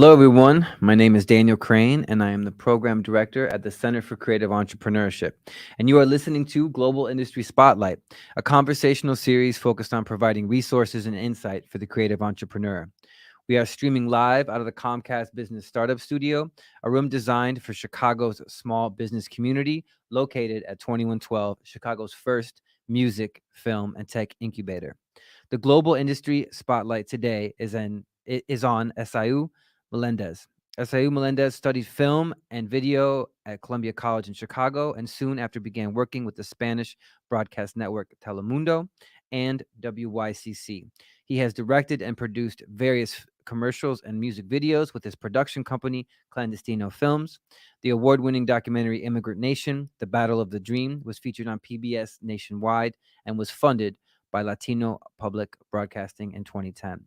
Hello, everyone. My name is Daniel Crane, and I am the Program Director at the Center for Creative Entrepreneurship. And you are listening to Global Industry Spotlight, a conversational series focused on providing resources and insight for the creative entrepreneur. We are streaming live out of the Comcast Business Startup Studio, a room designed for Chicago's small business community, located at 2112, Chicago's first music, film, and tech incubator. The Global Industry Spotlight today is on Esau Melendez. Esau Melendez studied film and video at Columbia College in Chicago and soon after began working with the Spanish broadcast network Telemundo and WYCC. He has directed and produced various commercials and music videos with his production company, Clandestino Films. The award-winning documentary Immigrant Nation, The Battle of the Dream, was featured on PBS nationwide and was funded by Latino Public Broadcasting in 2010.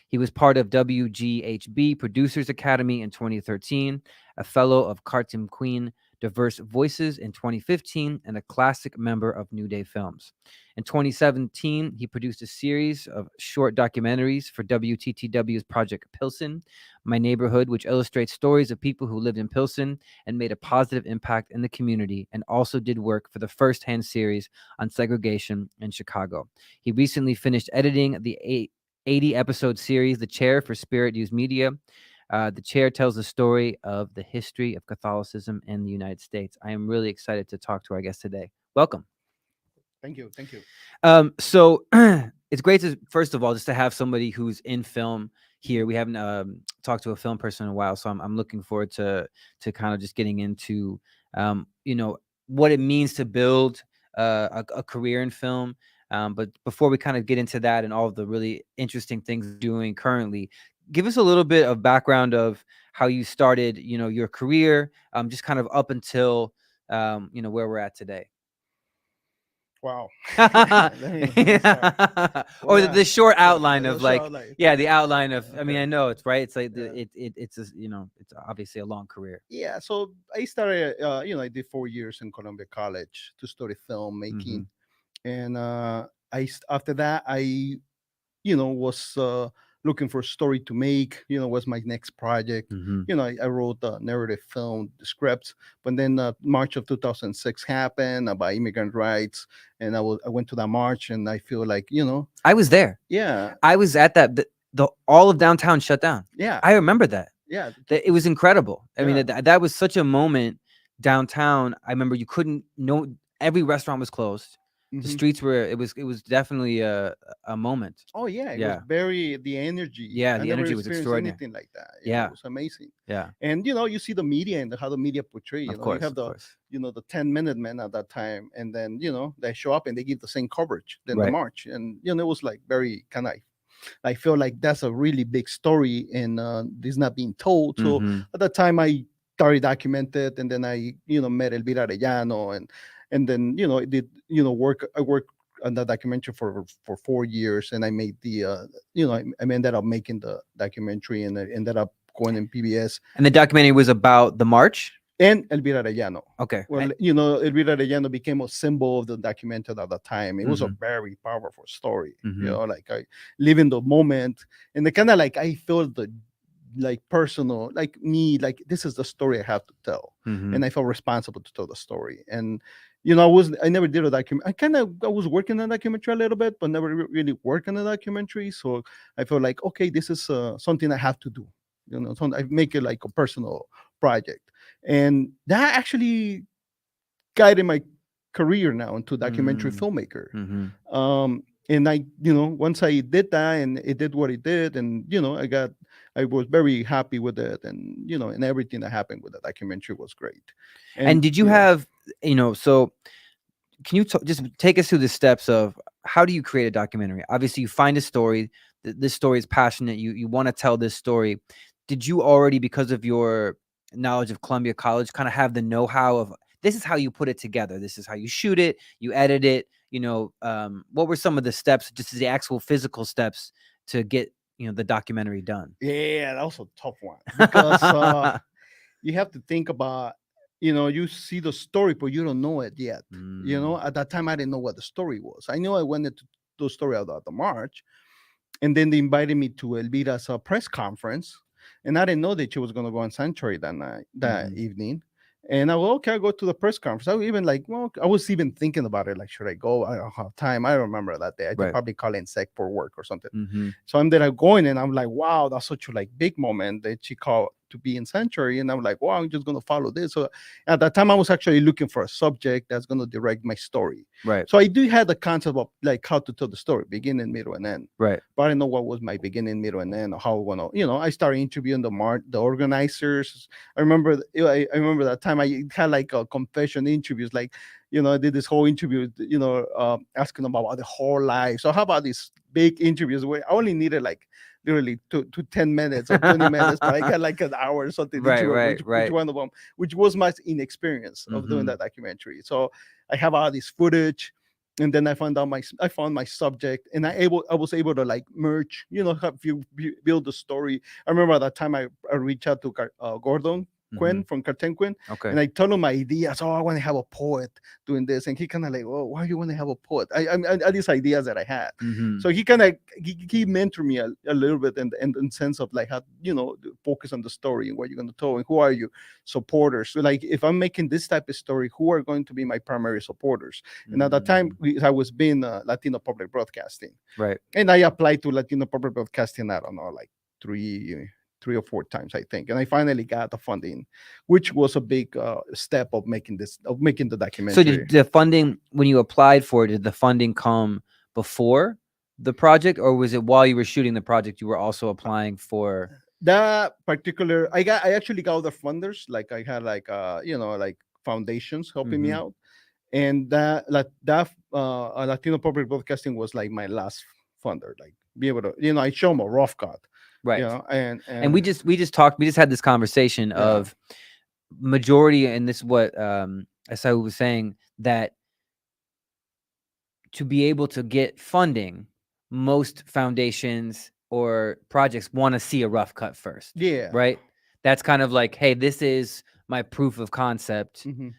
He was part of WGHB Producers Academy in 2013, a fellow of Kartemquin Diverse Voices in 2015, and a classic member of New Day Films. In 2017, he produced a series of short documentaries for WTTW's Project Pilsen, My Neighborhood, which illustrates stories of people who lived in Pilsen and made a positive impact in the community, and also did work for the First-Hand series on segregation in Chicago. He recently finished editing the 80-episode series, The Chair for Spirit News Media. The Chair tells the story of the history of Catholicism in the United States. I am really excited to talk to our guest today. Welcome. Thank you. So it's great to, first of all, just to have somebody who's in film here. We haven't talked to a film person in a while, so I'm looking forward to kind of just getting into what it means to build a career in film. But before we kind of get into that and all of the really interesting things you're doing currently, give us a little bit of background of how you started, your career, just kind of up until, where we're at today. Wow. Let me start. Or Yeah. the short outline The of short like, outline. the outline of, I mean, Okay. I know it's right. It's like Yeah. it's it's obviously a long career. Yeah. So I started, I did 4 years in Columbia College to study Mm-hmm. filmmaking. And after that, I was looking for a story to make, was my next project. Mm-hmm. I wrote a narrative film, the scripts, but then March of 2006 happened about immigrant rights. And I went to that march and I feel like, I was there. yeah, I was at that. The all of downtown shut down. yeah, I remember that. yeah, It was incredible. I mean, yeah. that was such a moment downtown. I remember you couldn't. No, every restaurant was closed. The hmm streets were. It was definitely a moment. Oh yeah, it was Yeah, very the energy. yeah. I The never energy was experienced extraordinary. anything like that. Yeah, It was amazing. yeah. And you see the media and how the media portray. Of You course, have of course. the 10-minute men at that time, and then they show up and they give the same coverage than the Right. march, and it was like very kind of. I feel like that's a really big story, and this not being told. So Mm-hmm. at that time, I started documented, and then I met Elvira Arellano, and then I did work. I worked on that documentary for 4 years, and I made the I ended up making the documentary, and I ended up going in PBS. And the documentary was about the march. And Elvira Arellano. Okay. Well, Elvira Arellano became a symbol of the documentary at the time. It was a Mm-hmm. very powerful story. Mm-hmm. Like I live in the moment, and the kind of like I feel the like personal, like me, like this is the story I have to tell, Mm-hmm. and I felt responsible to tell the story. And I never did a documentary. I was working on a documentary a little bit, but never really worked on a documentary. So I felt like, okay, this is something I have to do. I make it like a personal project, and that actually guided my career now into documentary filmmaker. Mm-hmm. And I, once I did that and it did what it did, and I was very happy with it, and and everything that happened with the documentary was great. And did you have, so can you just take us through the steps of how do you create a documentary? Obviously, you find a story. This story is passionate. You want to tell this story. Did you already, because of your knowledge of Columbia College, kind of have the know-how of this is how you put it together? This is how you shoot it. You edit it. What were some of the steps, just the actual physical steps to get the documentary done? Yeah, that was a tough one because you have to think about, you see the story, but you don't know it yet. At that time, I didn't know what the story was. I knew I wanted to do a story about the march. And then they invited me to Elvira's press conference. and I didn't know that she was going to go on Sanctuary that night, that Mhm. evening. And I go, okay, I'll go to the press conference. I was even like, well, I was even thinking about it. Like, should I go? I don't have time. I remember that day. I could Right. probably call in sick for work or something. Mhm. So I'm there going, and I'm like, wow, that's such a like big moment that she called to be in Sanctuary. And I'm like, wow, I'm just gonna follow this. So at that time, I was actually looking for a subject that's gonna direct my story. Right. So I do have the concept of like how to tell the story, beginning, middle, and end. Right. But I didn't know what was my beginning, middle, and end, or how I'm gonna, I started interviewing the organizers. I remember, I remember that time I had like a confession interviews, like, I did this whole interview, asking them about the whole life. So how about these big interviews where I only needed like literally to 10 minutes or 20 minutes, but I got like an hour or something. Right, Which right. one of them, which was my inexperience of doing Mhm. that documentary. So I have all this footage, and then I found my subject, and I was able to like merge, have you build the story. I remember at that time I reached out to Gordon Quinn Mhm. from Kartemquin, Okay. and I told him my ideas. Oh, I want to have a poet doing this, and he kind of like, oh, why you want to have a poet? I these ideas that I had. Mhm. So he kind of he mentored me a little bit in sense of like how focus on the story and what you're going to tell and who are your supporters. So like if I'm making this type of story, who are going to be my primary supporters? And at that time, I was being Latino Public Broadcasting, Right. and I applied to Latino Public Broadcasting. I don't know, like three or four times, I think, and I finally got the funding, which was a big step of making the So documentary. did the funding, when you applied for it, did the funding come before the project, or was it while you were shooting the project you were also applying for? That particular, I actually got other funders. Like I had like like foundations helping me Mhm. out, and that Latino Public Broadcasting was like my last funder. Like be able to, I show them a rough cut, Right. and And we just had this conversation yeah, of majority, and this is what Esaú was saying, that to be able to get funding, most foundations or projects want to see a rough cut first, yeah. right? That's kind of like, hey, this is my proof of concept, Hmm.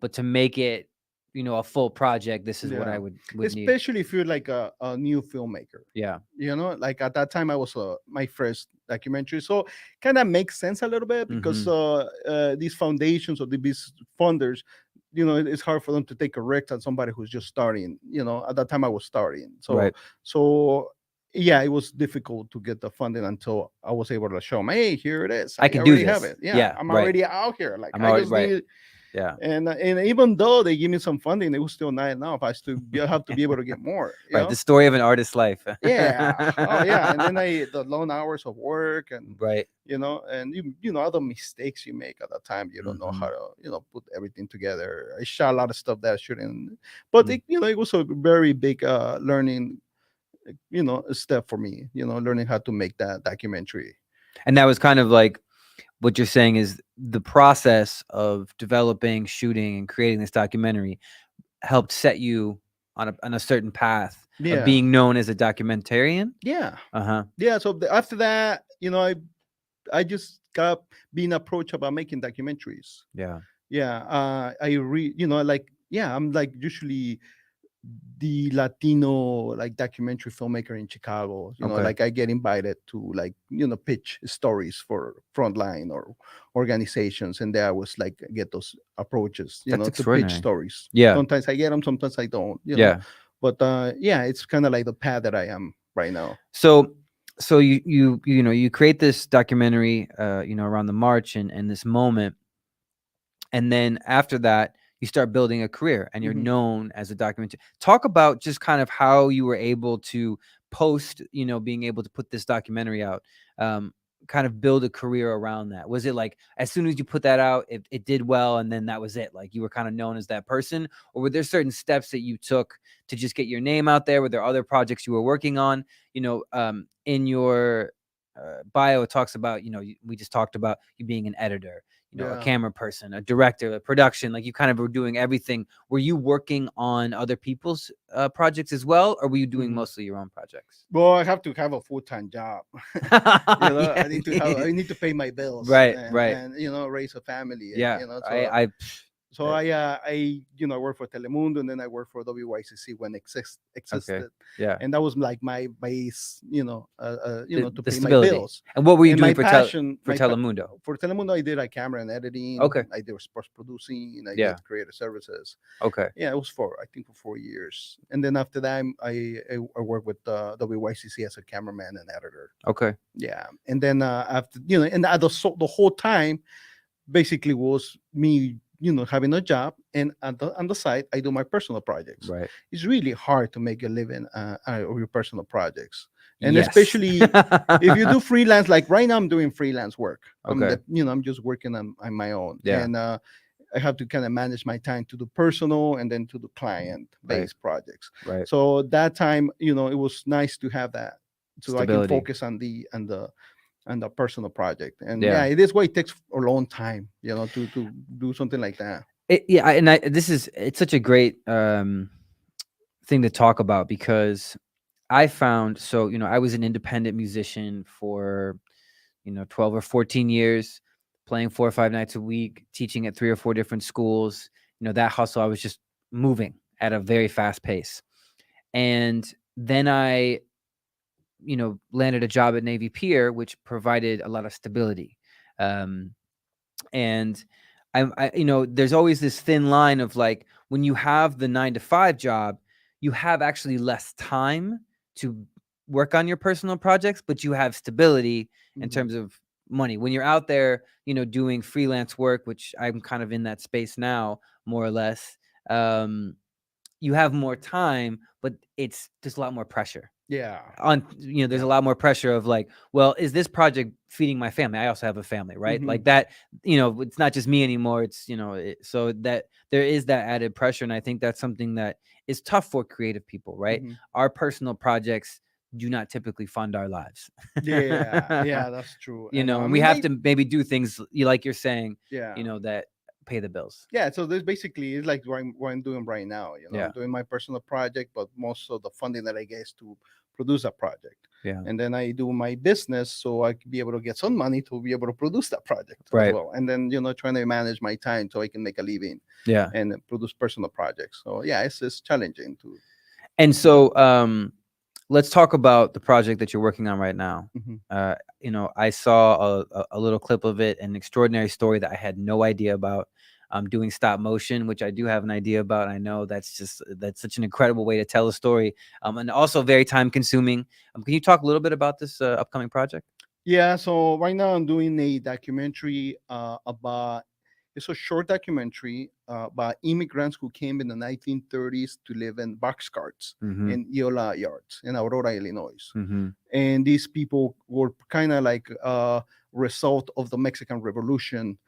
but to make it, a full project, this is what Yeah, I would need. especially if you're like a new filmmaker. Yeah. Like at that time I was my first documentary, so kind of makes sense a little bit because Mhm. these foundations or these funders, it's hard for them to take a risk on somebody who's just starting. At that time I was starting, Right. so yeah, it was difficult to get the funding until I was able to show them, hey, here it is, I I can do already have this. it. Yeah, Yeah. I'm Right. already out here. Like I'm I already just right. need. Yeah. And even though they give me some funding, it was still not enough. I have to be able to get more. Right. The story of an artist's life. Yeah. Oh yeah. And then the long hours of work, and Right. and other mistakes you make at that time. You don't know how Mhm. to put everything together. I shot a lot of stuff that I shouldn't, but Mm. it was a very big learning step for me. Learning how to make that documentary. And that was kind of like, what you're saying is the process of developing, shooting, and creating this documentary helped set you on a certain path of Yeah. being known as a documentarian. Yeah. Uh-huh. Yeah. So after that, I just got being approached about making documentaries. Yeah. Yeah, like, yeah, I'm like usually the Latino like documentary filmmaker in Chicago. Okay. Like I get invited to like pitch stories for Frontline or organizations, and there I was like get those approaches, That's to pitch extraordinary. stories. Yeah. Sometimes I get them, sometimes I don't. Yeah. But yeah, it's kind of like the path that I am right now. So you create this documentary around the march and this moment, and then after that you start building a career and you're Mhm. known as a documentary. Talk about just kind of how you were able to post, being able to put this documentary out, kind of build a career around that. Was it like as soon as you put that out, it did well, and then that was it? Like you were kind of known as that person, or were there certain steps that you took to just get your name out there? Were there other projects you were working on? In your bio, it talks about, we just talked about you being an editor, a Yeah. camera person, a director, a production, like you kind of were doing everything. Were you working on other people's projects as well, or were you doing Mhm. mostly your own projects? Well, I have to have a full-time job. Yeah. I need to pay my bills, Right, and right. raise a family, and Yeah, so I So I worked for Telemundo, and then I worked for WYCC when Okay. existed, Yeah. and that was like my base, to The pay my stability. bills. And what were you And my doing passion, Telemundo? for Telemundo, I did like camera and editing. Okay. I did sports producing. I Yeah. did creative services. Okay. Yeah, it was I think for 4 years, and then after that, I worked with WYCC as a cameraman and editor. Okay. Yeah, and then after and the whole time basically was me having a job, and on the side I do my personal projects. Right. It's really hard to make a living of your personal projects, and Yes. especially if you do freelance. Like right now I'm doing freelance work. Okay. I'm just working on my own. Yeah. And I have to kind of manage my time to do personal and then to do client Right. based projects. Right. So that time, it was nice to have that, so I can Stability. focus on the personal project. And Yeah. yeah, it is why it takes a long time, to do something like that. It's such a great thing to talk about, because I found, so I was an independent musician for 12 or 14 years, playing 4 or 5 nights a week, teaching at 3 or 4 different schools. That hustle, I was just moving at a very fast pace. And then I landed a job at Navy Pier, which provided a lot of stability. And there's always this thin line of, like, when you have the 9 to 5 job, you have actually less time to work on your personal projects, but you have stability in terms of money. When you're out there, doing freelance work, which I'm kind of in that space now, more or less, you have more time, but it's just a lot more pressure. Yeah. There's a lot more pressure of, like, well, is this project feeding my family? I also have a family, right? Like that, it's not just me anymore. It's, so that there is that added pressure. And I think that's something that is tough for creative people, right? Our personal projects do not typically fund our lives. Yeah, that's true. And we have to maybe do things like you're saying, Yeah. that pay the bills. Yeah, so this basically is like what I'm doing right now. Yeah. I'm doing my personal project, but most of the funding that I get is to produce a project. Yeah. And then I do my business, so I can be able to get some money to be able to produce that project Right. as well. And then trying to manage my time so I can make a living. Yeah. And produce personal projects. So yeah, it's challenging too. And so let's talk about the project that you're working on right now. I saw a little clip of it, an extraordinary story that I had no idea about. Doing stop motion, which I do have an idea about. I know that's such an incredible way to tell a story, and also very time consuming. Can you talk a little bit about this upcoming project? Yeah, so right now I'm doing a documentary it's a short documentary about immigrants who came in the 1930s to live in boxcars in Iola Yards in Aurora, Illinois. And these people were kind of like a result of the Mexican Revolution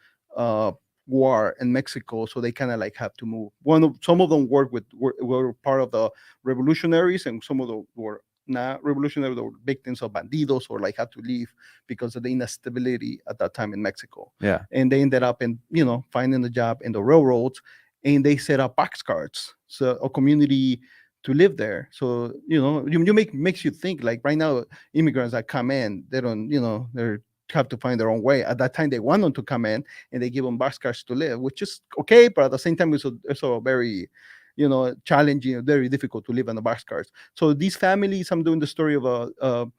war in Mexico, so they kind of like have to move. Some of them were part of the revolutionaries, and some of them were not revolutionary. They were victims of bandidos, or like had to leave because of the instability at that time in Mexico. Yeah. And they ended up in finding a job in the railroads, and they set up boxcars, so a community to live there. So makes you think, like, right now immigrants that come in, they don't they're have to find their own way. At that time they want them to come in, and they give them boxcars to live, which is okay, but at the same time it's a very challenging, very difficult to live in the boxcars. So these families, I'm doing the story of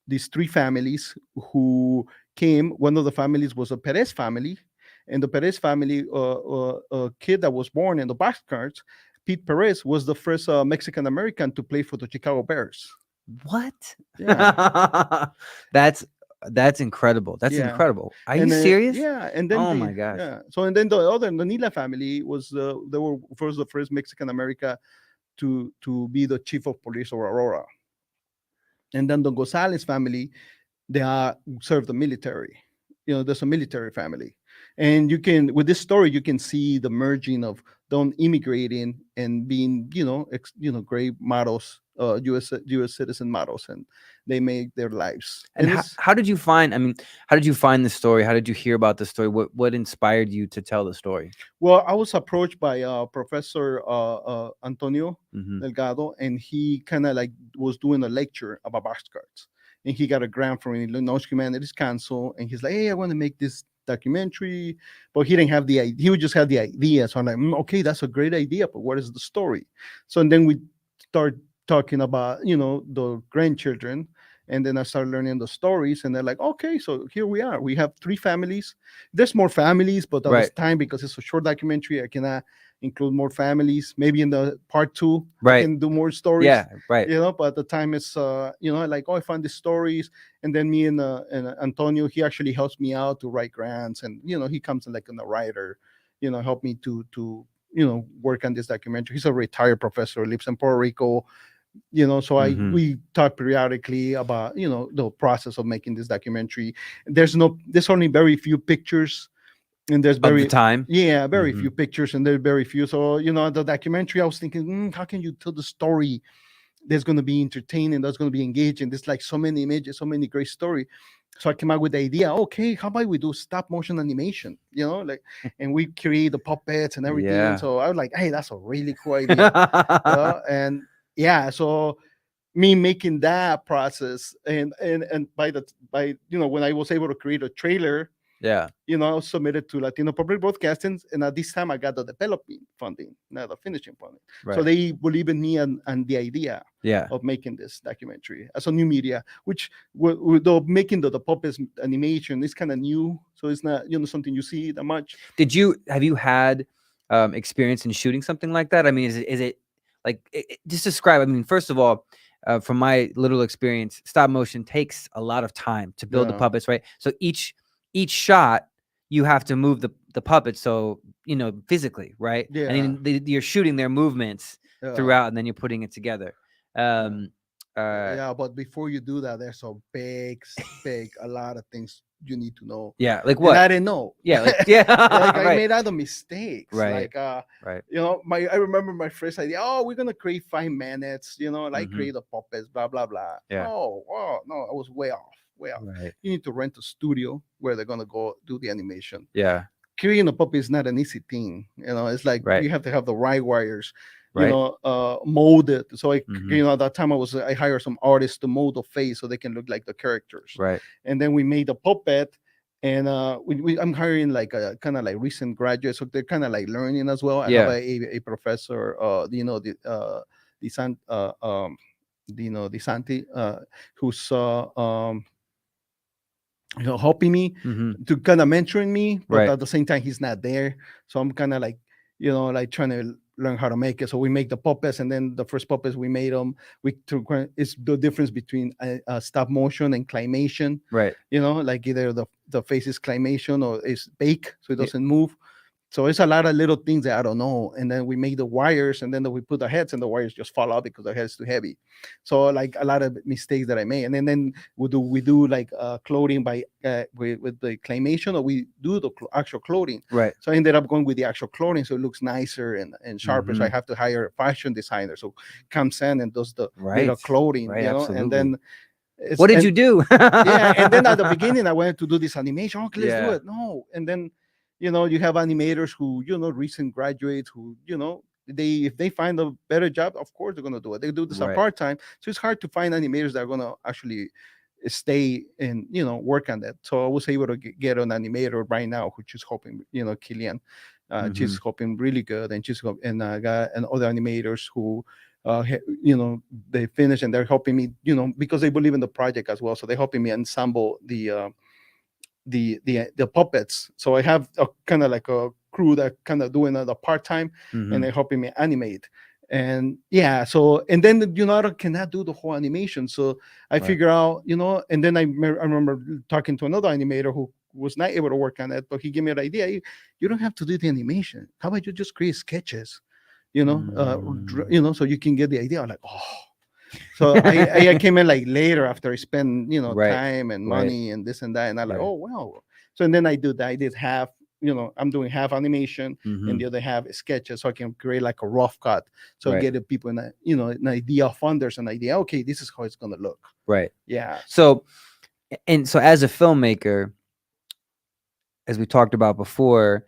these 3 families who came. One of the families was a Perez family, and the Perez family, a kid that was born in the boxcars, Pete Perez, was the first Mexican American to play for the Chicago Bears. What? Yeah. That's incredible. That's incredible. Are you serious? Yeah, and then my gosh. Yeah. So and then the Nila family was they were the first Mexican America to be the chief of police of Aurora. And then the Gonzalez family, they served the military. There's a military family, and with this story you can see the merging of them immigrating and being great models, U.S. citizen models, and they make their lives. And how did you find? I mean, how did you find this story? How did you hear about the story? What inspired you to tell the story? Well, I was approached by Professor Antonio Mhm. Delgado, and he kind of like was doing a lecture about boxcars, and he got a grant from Illinois Humanities Council, and he's like, "Hey, I want to make this documentary, but he didn't have the idea. He would just have the idea. So I'm like, okay, that's a great idea, but what is the story? So and then we start talking about, the grandchildren. And then I started learning the stories, and they're like, okay, so here we are. We have 3 families. There's more families, but at this Right. time, because it's a short documentary, I cannot include more families. Maybe in the part 2, I Right. can do more stories. Yeah. Right. But at the time it's like, oh, I found these stories, and then me and Antonio, he actually helps me out to write grants, and he comes in like in a writer, help me to work on this documentary. He's a retired professor, lives in Puerto Rico, so Mhm. we talk periodically about the process of making this documentary. There's only very few pictures, and there's Of the very time. very Mhm. few pictures, and there's very few. So the documentary, I was thinking, how can you tell the story that's going to be entertaining, that's going to be engaging? There's like so many images, so many great story. So I came out with the idea, okay, how about we do stop motion animation, and we create the puppets and everything. Yeah. So I was like, hey, that's a really cool idea. And yeah, so me making that process, and by when I was able to create a trailer, Yeah. I was submitted to Latino Public Broadcasting, and at this time I got the developing funding, not the finishing funding. So Right. they believe in me and the idea Yeah. of making this documentary as a new media, which making the puppets animation is kind of new, so it's not something you see that much. Have you had experience in shooting something like that? I mean, is it like just describe? I mean, first of all, from my little experience, stop motion takes a lot of time to build the Yeah. puppets, right? So each shot you have to move the puppets, so physically, right? Yeah. And then you're shooting their movements Yeah. throughout, and then you're putting it together. Yeah, but before you do that, there's a lot of things you need to know. Yeah, like And what? I didn't know. Yeah, like yeah, Like I right, made other mistakes. right, Like right. I remember my first idea. Oh, we're gonna create 5 minutes. Like Mhm. create the puppets, blah blah blah. Yeah. Oh, no, I was way off. Way off. Right. You need to rent a studio where they're gonna go do the animation. Yeah. Creating a puppet is not an easy thing. It's like Right. you have to have the right wires. Right. Molded. So Mhm. at that time I hired some artists to mold the face so they can look like the characters. Right. And then we made the puppet, and I'm hiring like a kind of like recent graduates, so they're kind of like learning as well. I Yeah. have a professor, DeSanti, who's helping me Mhm. to kind of mentoring me, but Right. at the same time he's not there, so I'm kind of like like trying to learn how to make it. So we make the puppets, and then the first puppets we made them, it's the difference between stop motion and climation. Right. Like either the face is climation or it's bake, so it Yeah. doesn't move. So it's a lot of little things that I don't know. And then we make the wires, and then we put the heads, and the wires just fall out because the head's too heavy. So like a lot of mistakes that I made. And then we do like clothing by with the claymation, or we do the actual clothing. Right. So I ended up going with the actual clothing, so it looks nicer and sharper. So I Mhm. have to hire a fashion designer, so comes in and does the little Right. clothing, Right. and Absolutely. then What did you do? yeah, and then at the beginning I wanted to do this animation. Okay, let's do Yeah. it. No, and then you have animators who recent graduates who if they find a better job, of course they're gonna do it. They do this Right. part time, so it's hard to find animators that are gonna actually stay and work on that. So I was able to get an animator right now, which is hoping Killian. She's Mhm. hoping really good, and and I got and other animators who they finish, and they're helping me because they believe in the project as well, so they're helping me ensemble the puppets. So I have a kind of like a crew that kind of doing the part-time, and Mhm. they're helping me animate. And yeah, so and then I cannot do the whole animation, so I Right. figure out and then I remember talking to another animator who was not able to work on it, but he gave me an idea. You don't have to do the animation. How about you just create sketches, Mm. so you can get the idea. I'm like, oh. So I came in like later after I spent Right. time and Right. money and this and that, and I'm like, Right. oh wow. So and then I do that. I did half. I'm doing half animation, and the Mhm. other half is sketches, so I can create like a rough cut, so Right. get the people an idea of funders, an idea. Okay, this is how it's gonna look. Right. Yeah. So as a filmmaker, as we talked about before,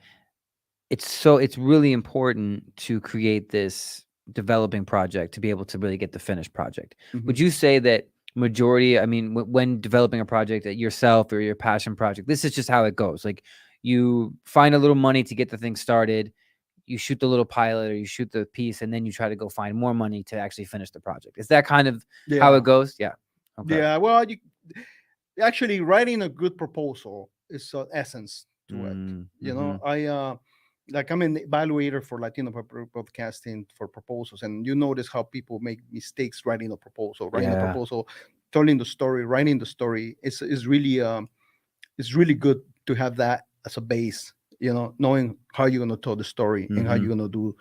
it's really important to create this developing project to be able to really get the finished project. Mhm. Would you say that majority, I mean, when developing a project at yourself or your passion project, this is just how it goes. Like you find a little money to get the thing started, you shoot the little pilot or you shoot the piece, and then you try to go find more money to actually finish the project. Is that kind of how it Yeah. goes? Yeah. Okay. Yeah. Well, actually writing a good proposal is an essence to it. You Mm-hmm. know, like I'm an evaluator for Latino Public Broadcasting for proposals, and you notice how people make mistakes writing a Yeah. proposal, telling the story, writing the story. It's really good to have that as a base. You know, knowing how you're gonna tell the story and how Mm-hmm. you're gonna do,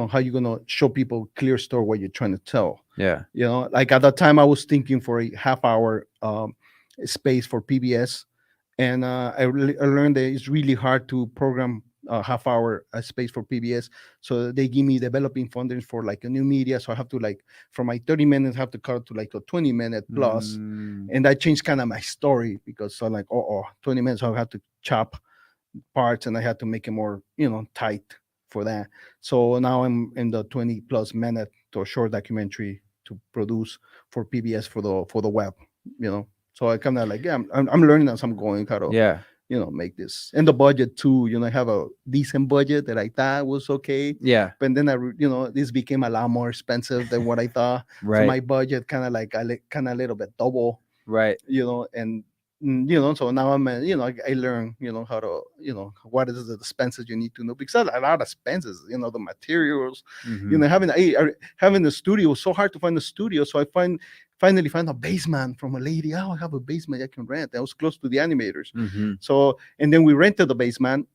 how you're gonna show people clear story what you're trying to tell. Yeah. Like at that time I was thinking for a half hour space for PBS, and I learned that it's really hard to program a half hour space for PBS. So they give me developing funding for like a new media. So I have to like from my 30 minutes have to cut to like a 20-minute plus, Mm, and that changed kind of my story because I'm like, 20 minutes. So I have to chop parts and I had to make it more, tight for that. So now I'm in the 20 plus minute to a short documentary to produce for PBS for the web, you know. So I kind of like, yeah, I'm learning as I'm going how to, yeah. make this. And the budget too, I have a decent budget that I thought was okay. Yeah. But then this became a lot more expensive than what I thought. So Right. my budget kind of like, kind of a little bit double, Right. and so now I learn how to what is the expenses you need to know, because a lot of expenses, the materials, Mm-hmm. having the studio was so hard to find a studio. So I finally find a basement from a lady. I have a basement I can rent. I was close to the animators. Mm-hmm. So, and then we rented the basement.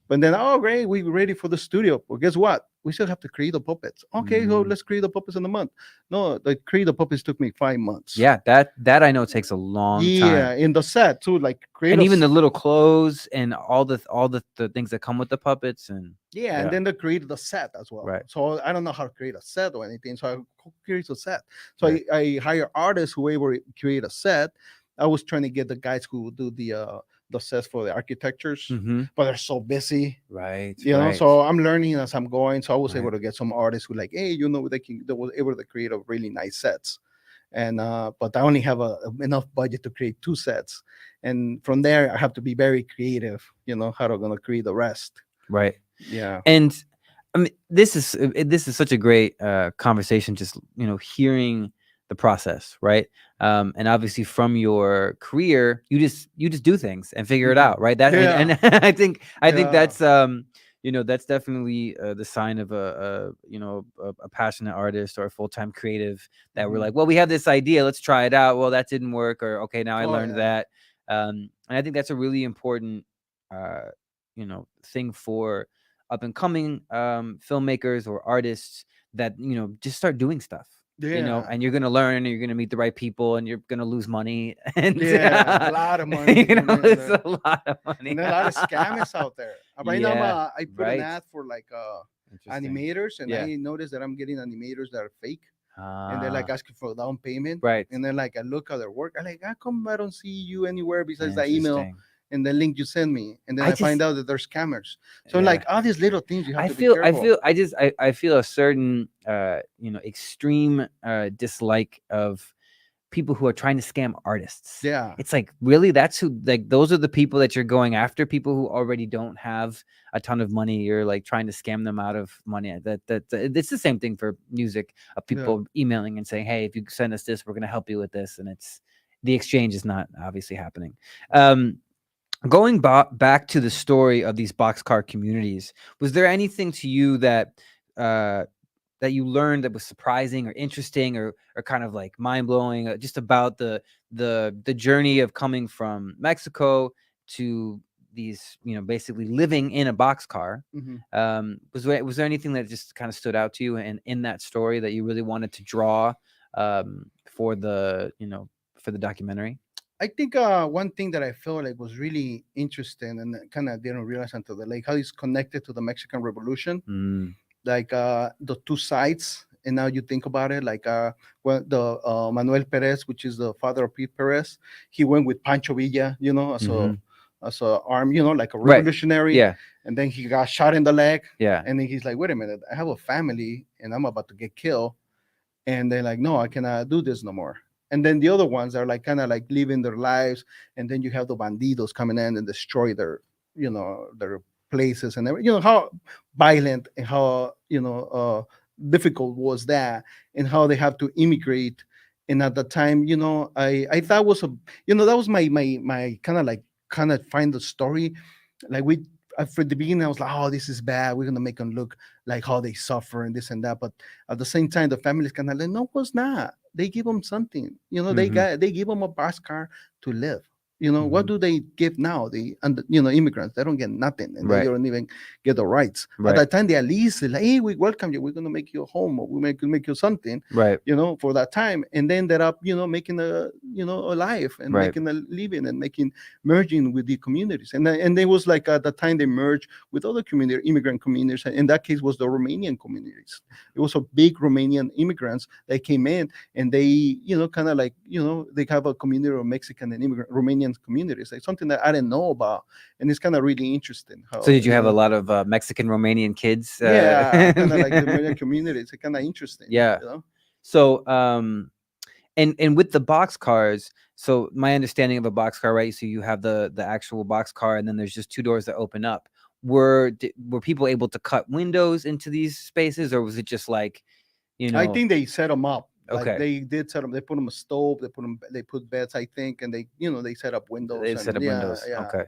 But then, oh, great, we're ready for the studio. Well, guess what? We still have to create the puppets. Okay, so Mm. let's create the puppets in a month. No, the create the puppets took me 5 months. Yeah, that I know takes a long Yeah, time. in the set too, like create And a even the little clothes and all the things that come with the puppets and yeah, and yeah, then they create the set as well. right. So I don't know how to create a set or anything. So I create a set. So Right. I hire artists who able to create a set. I was trying to get the guys who do the sets for the architectures, Mm-hmm. but they're so busy. Right. Right. So I'm learning as I'm going. So I was able Right. to get some artists who like, hey, they was able to create a really nice sets. And but I only have enough budget to create 2 sets, and from there I have to be very creative. How I'm gonna create the rest. Right. Yeah. And I mean, this is such a great conversation. Just hearing the process, right? And obviously, from your career, you just do things and figure it Mhm. out, right? That Yeah. and I think Yeah. that's definitely the sign of a passionate artist or a full-time creative that we're Mhm. like, well, we have this idea, let's try it out. Well, that didn't work, or okay, now I Oh learned yeah. that. And I think that's a really important thing for up and coming filmmakers or artists that just start doing stuff, Yeah. and you're gonna learn and you're gonna meet the right people and you're gonna lose money and Yeah. A lot of money. it's a lot of money. And a lot of scammers out there. Right now, Yeah, I put an right. ad for like Interesting. animators, and Yeah. I noticed that I'm getting animators that are fake, and they're like Ah, asking for a down payment. right. And then like I look at their work, I'm like, how come I don't see you anywhere besides the email Interesting. and the link you send me? And then I I find just out that they're scammers. So Yeah. like all these little things you have I to be feel I careful. feel I just I feel a certain extreme dislike of people who are trying to scam artists. Yeah. It's like, really, that's who, like, those are the people that you're going after, people who already don't have a ton of money. You're like trying to scam them out of money. It's the same thing for music, of Yeah. people emailing and saying, hey, if you send us this, we're going to help you with this, and it's the exchange is not obviously happening. Going back to the story of these boxcar communities, was there anything to you that uh that you learned that was surprising or interesting, or kind of like mind-blowing, just about the journey of coming from Mexico to these, basically living in a boxcar? Mhm. Was there anything that just kind of stood out to you in that story that you really wanted to draw for the documentary? I think one thing that I felt like was really interesting and kind of didn't realize until the like how it's connected to the Mexican Revolution, Mm, like the two sides. And now you think about it, like well, the Manuel Perez, which is the father of Pete Perez, he went with Pancho Villa, mhm. as a arm, like a Right. revolutionary, Yeah. and then he got shot in the leg, Yeah. and then he's like, wait a minute, I have a family and I'm about to get killed, and they're like, no, I cannot do this no more. And then the other ones are like kind of like living their lives, and then you have the bandidos coming in and destroy their places and everything. How violent and how difficult was that, and how they have to immigrate. And at the time, I thought was that was my kind of find the story. Like we for the beginning, I was like, oh, this is bad. We're gonna make them look like how they suffer and this and that. But at the same time, the family's kind of like, no, it's not. They give them something. Hmm. They give them a bus car to live. What Hmm. do they give now? Immigrants, they don't get nothing, and they Right. don't even get the rights. At Right. that time, they at least say, like, hey, we welcome you. We're gonna make you a home, or we make you something, Right. for that time. And they ended up, making a life and Right. making a living and making merging with the communities. And they was like at the time they merged with other community, immigrant communities. In that case, was the Romanian communities. It was a big Romanian immigrants that came in, and they, kind of like, they have a community of Mexican and immigrant Romanian communities. Like something that I didn't know about, and it's kind of really interesting So how did you have a lot of Mexican Romanian kids? yeah, kind of like the Romanian community. It's kind of interesting, Yeah. So and with the box cars, so my understanding of a box car, right? So you have the actual box car, and then there's just two doors that open up. Were people able to cut windows into these spaces, or was it just like, I think they set them up. Like okay, they did set them. They put them a stove. They put beds. I think, and they set up windows they set and up yeah, windows? yeah, Okay,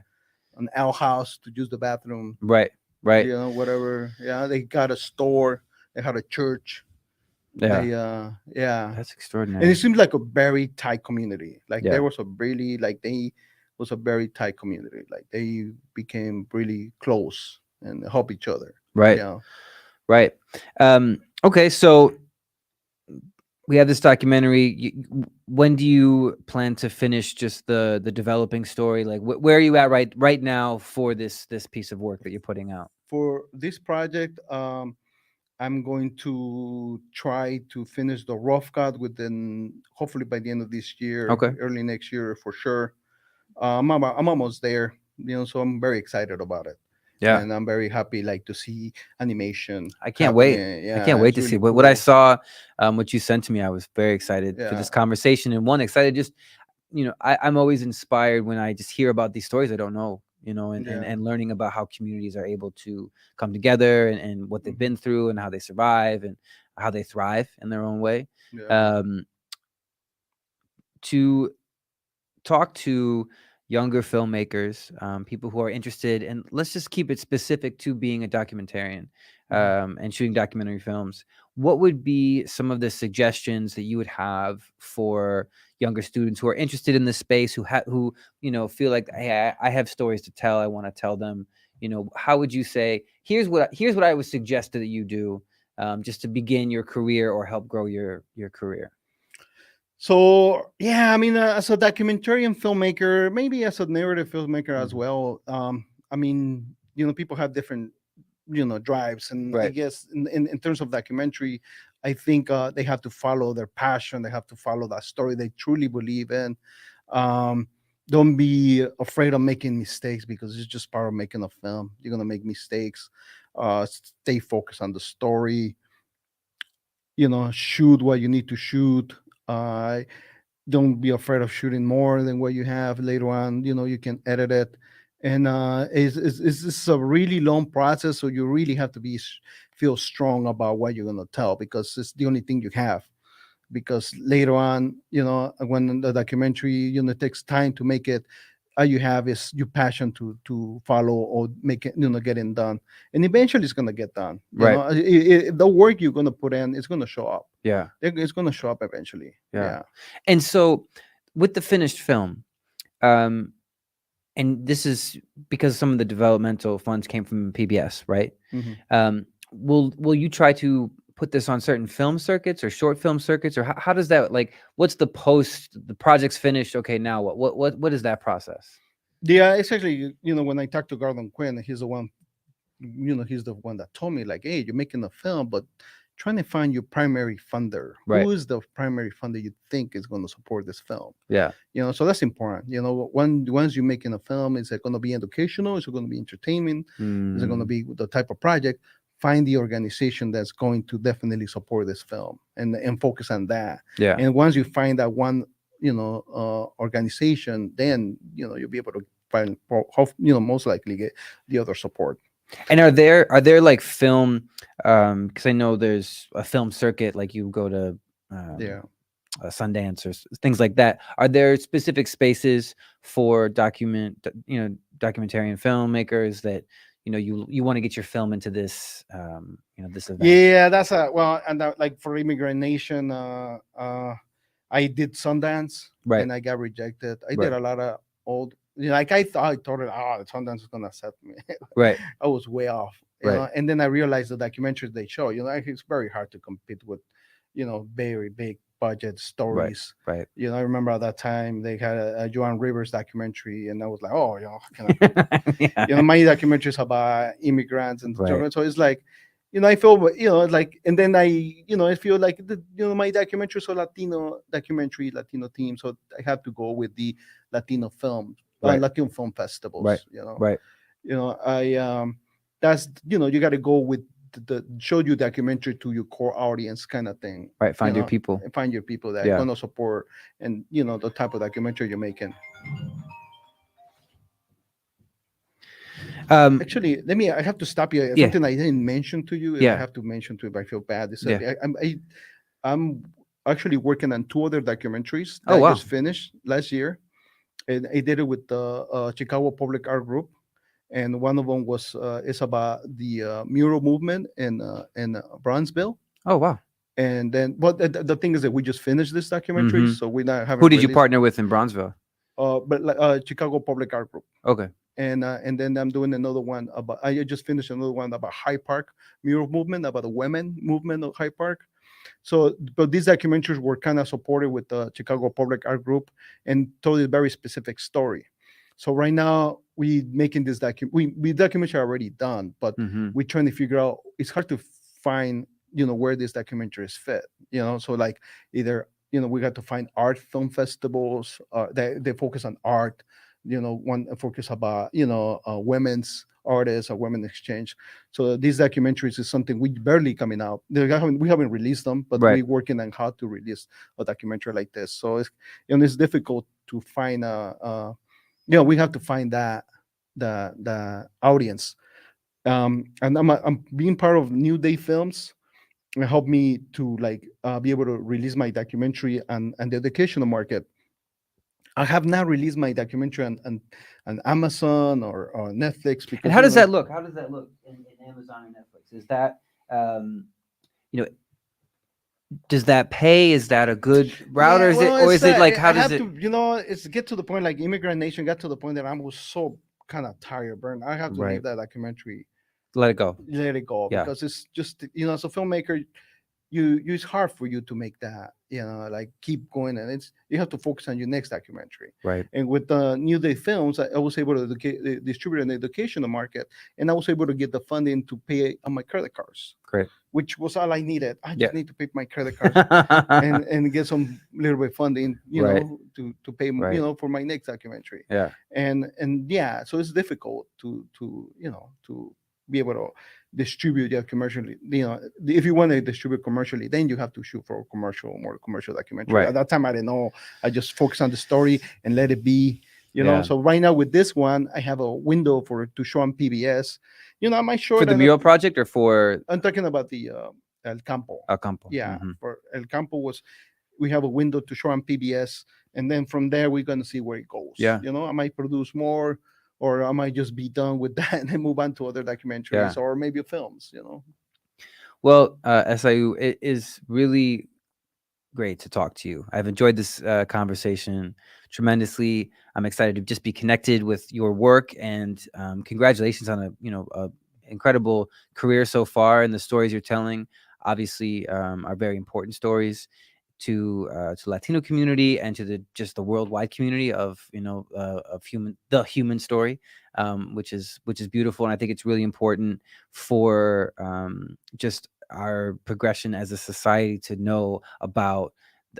an outhouse to use the bathroom. right, right, Whatever. Yeah, they got a store. They had a church. yeah, Yeah, that's and it extraordinary. seems like a very tight community. Like Yeah, there was a really like they was a very tight community. Like they became really close and help each other. right, Yeah. right. Okay, so we have this documentary. When do you plan to finish just the developing story? Like, where are you at right now for this piece of work that you're putting out? For this project, I'm going to try to finish the rough cut within hopefully by the end of this year, Okay. early next year for sure. I'm almost there, so I'm very excited about it, Yeah. and I'm very happy like to see animation I can't wait. happening. I can't Yeah, wait it's to see really what I cool. saw, what you sent to me. I was very excited for Yeah, this conversation, and one excited just, I'm always inspired when I just hear about these stories I don't know, yeah, and learning about how communities are able to come together, and what they've hmm, been through, and how they survive, and how they thrive in their own way. yeah, Um, to talk to younger filmmakers, people who are interested, and let's just keep it specific to being a documentarian, hmm. and shooting documentary films. What would be some of the suggestions that you would have for younger students who are interested in this space, who feel like, hey, I have stories to tell, I want to tell them? How would you say, here's what I would suggest that you do, just to begin your career or help grow your career? So yeah, I mean, as a documentarian filmmaker, maybe as a narrative filmmaker as Mhm. well. I mean, people have different drives, and I Right. guess in terms of documentary, I think they have to follow their passion. They have to follow that story they truly believe in. um, don't be afraid of making mistakes, because it's just part of making a film. You're gonna make mistakes. Stay focused on the story. Shoot what you need to shoot. uh, don't be afraid of shooting more than what you have later on. You can edit it. And it's just a really long process, so you really have to feel strong about what you're going to tell, because it's the only thing you have. Because later on, when the documentary, takes time to make it, all you have is your passion to follow or make it, get it done. And eventually it's going to get done. Right. The work you're going to put in is going to show up. Yeah. It's going to show up eventually. Yeah. Yeah. And so with the finished film, um, and this is because some of the developmental funds came from PBS, right? Mhm. Will you try to put this on certain film circuits or short film circuits, or how does that, like, what's the project's finished? Okay, now what is that process? Yeah, it's actually, when I talked to Garden Quinn, he's the one that told me, like, hey, you're making a film, but trying to find your primary funder. Right. Who is the primary funder you think is going to support this film? Yeah. So that's important. Once you're making a film, is it going to be educational? Is it going to be entertainment? Is it going to Mm, be the type of project? Find the organization that's going to definitely support this film, and focus on that. yeah. And once you find that one, organization, then you'll be able to find, most likely get the other support. And are there like film? Because I know there's a film circuit. Like you go to Yeah. Sundance or things like that. Are there specific spaces for documentarian filmmakers that you want to get your film into this event? Yeah, that's a well, and like for Immigrant Nation, I did Sundance Right, and I got rejected. I did right, a lot of old, like I thought it, Sundance is gonna accept me. right, I was way off, right, and then I realized the documentaries they show, it's very hard to compete with, very big budget right, stories. right. I remember at that time they had a Joan Rivers documentary, and I was like, oh, how can I compete? Yeah, My documentaries about immigrants and right, so it's like, I feel, like, and then I feel like my documentaries are Latino team, so I have to go with the Latino film, right, Latino film right, festivals. right, I that's you got to go with the show you documentary to your core audience kind of thing. right. Find your people. And find your people that are Yeah. gonna support, and the type of documentary you're making. Um. Actually, I have to stop you. Yeah. Something I didn't mention to you, and I Yeah. have to mention to you, but I feel bad. Is Yeah. I'm actually working on two other documentaries that Oh I wow. just finished last year, and I did it with the Chicago Public Art Group, and one of them was is about the mural movement in Bronzeville. Oh wow. And then, but the thing is that we just finished this documentary, Mm-hmm. so we not Who haven't did you released. partner with in Bronzeville? But Chicago Public Art Group. Okay. And then I'm doing another one about. I just finished another one about Hyde Park mural movement, about the women movement of Hyde Park. So, but these documentaries were kind of supported with the Chicago Public Art Group and told a very specific story. So right now we making this we documentary already done, but Mm-hmm. we're trying to figure out. It's hard to find where these documentaries fit. So like either we got to find art film festivals they focus on art, one focus about women's artists or women exchange. So these documentaries is something we barely coming out. We haven't released them, but Right. we're working on how to release a documentary like this. So it's difficult to find we have to find that the audience. And I'm being part of New Day Films. It helped me to like be able to release my documentary and the educational market. I have not released my documentary on Amazon or Netflix And because how does that look? How does that look in Amazon and Netflix? Is that you know, does that pay? Is that a good route, or Yeah, is it, well, or it's is it like I how does have it to, it's get to the point like Immigrant Nation got to the point that I was so kind of tired, burned. I have to right? leave that documentary, Let it go. let it go, Yeah. because it's just as a filmmaker, it's hard for you to make that, like keep going, and you have to focus on your next documentary. Right. And with the New Day Films, I was able to distribute an educational market, and I was able to get the funding to pay on my credit cards, Great. which was all I needed. I Yeah. just need to pay my credit cards and get some little bit funding, Right. to pay, Right. for my next documentary. Yeah. And yeah, so it's difficult to be able to distribute that commercially. If you want to distribute commercially, then you have to shoot for more commercial documentary. Right. At that time, I didn't know. I just focused on the story and let it be. Yeah. So right now with this one, I have a window to show on PBS. I might show For it the on mural project or for I'm talking about the El Campo. a campo? Yeah, Mhm. for El Campo we have a window to show on PBS, and then from there we're gonna see where it goes. Yeah. I might produce more, or I might just be done with that and then move on to other documentaries, Yeah. or maybe films. Well, Esaú, it is really great to talk to you. I've enjoyed this conversation tremendously. I'm excited to just be connected with your work, and congratulations on a incredible career so far. And the stories you're telling, obviously, are very important stories to Latino community and to the worldwide community of the human story, which is beautiful. And I think it's really important for just our progression as a society to know about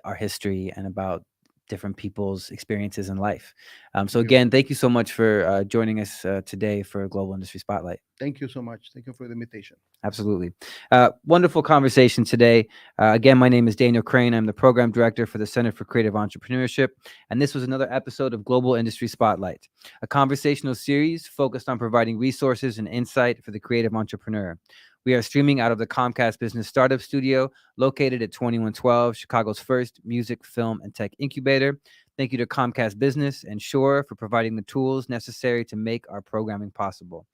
our history and about different people's experiences in life. So Thank you. again, thank you so much for joining us today for Global Industry Spotlight. Thank you so much. Thank you for the invitation. Absolutely. Wonderful conversation today. Again, my name is Daniel Crane. I'm the program director for the Center for Creative Entrepreneurship. And this was another episode of Global Industry Spotlight, a conversational series focused on providing resources and insight for the creative entrepreneur. We are streaming out of the Comcast Business Startup Studio, located at 2112, Chicago's first music, film, and tech incubator. Thank you to Comcast Business and Shore for providing the tools necessary to make our programming possible.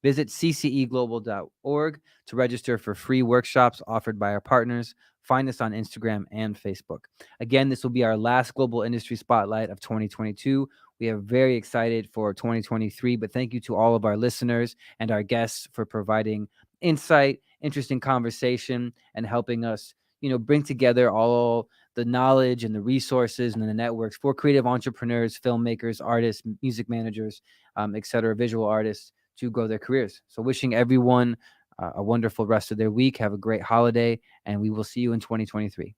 Visit cceglobal.org to register for free workshops offered by our partners. Find us on Instagram and Facebook. Again, this will be our last Global Industry Spotlight of 2022. We are very excited for 2023, but thank you to all of our listeners and our guests for providing insight, interesting conversation, and helping us, bring together all the knowledge and the resources and the networks for creative entrepreneurs, filmmakers, artists, music managers, et cetera, visual artists, to grow their careers. So wishing everyone a wonderful rest of their week. Have a great holiday, and we will see you in 2023.